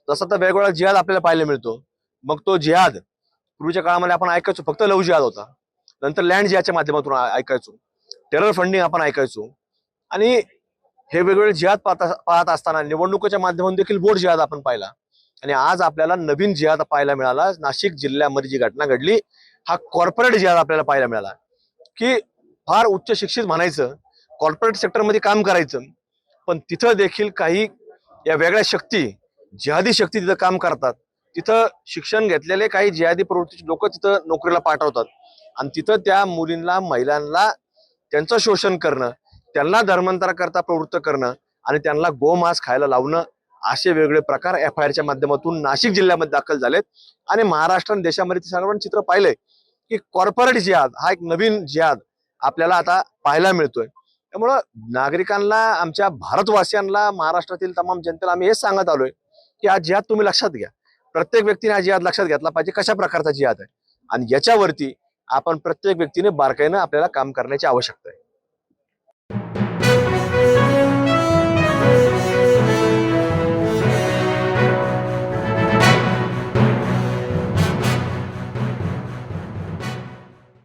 जसा तर वेगवेगळा जिहाद आपल्याला पाहायला मिळतो. मग तो जिहाद पूर्वीच्या काळामध्ये आपण ऐकायचो फक्त लव्ह जिहाद होता, नंतर लँड जिहादच्या माध्यमातून ऐकायचो, टेरर फंडिंग आपण ऐकायचो. आणि हे वेगवेगळे जिहाद पाहत असताना निवडणुकीच्या माध्यमातून देखील बोट जिहाद आपण पाहिला. आणि आज आपल्याला नवीन जिहाद पाहायला मिळाला. नाशिक जिल्ह्यामध्ये जी घटना घडली, हा कॉर्पोरेट जिहाद आपल्याला पाहायला मिळाला. की फार उच्च शिक्षित म्हणायचं, कॉर्पोरेट सेक्टरमध्ये काम करायचं, पण तिथं देखील काही या वेगळ्या शक्ती, जिहादी शक्ती तिथं काम करतात. तिथं शिक्षण घेतलेले काही जिहादी प्रवृत्तीचे लोक तिथं नोकरीला पाठवतात आणि तिथं त्या मुलींना, महिलांना त्यांचं शोषण करणं, त्यांना धर्मांतरा करता प्रवृत्त करणं आणि त्यांना गोमांस खायला लावणं, असे वेगळे प्रकार FIRच्या माध्यमातून नाशिक जिल्ह्यामध्ये दाखल झालेत. आणि महाराष्ट्र आणि देशामध्ये सर्वांनी चित्र पाहिलंय की कॉर्पोरेट जिहाद हा एक नवीन जिहाद आपल्याला आता पाहायला मिळतोय. त्यामुळं नागरिकांना, आमच्या भारतवासियांना, महाराष्ट्रातील तमाम जनतेला आम्ही हेच सांगत आलोय की हा जिहाद तुम्ही लक्षात घ्या. प्रत्येक व्यक्तीने हा जिहाद लक्षात घेतला पाहिजे, कशा प्रकारचा जिहाद आहे, आणि याच्यावरती आपण प्रत्येक व्यक्तीने बारकाईनं आपल्याला काम करण्याची आवश्यकता आहे.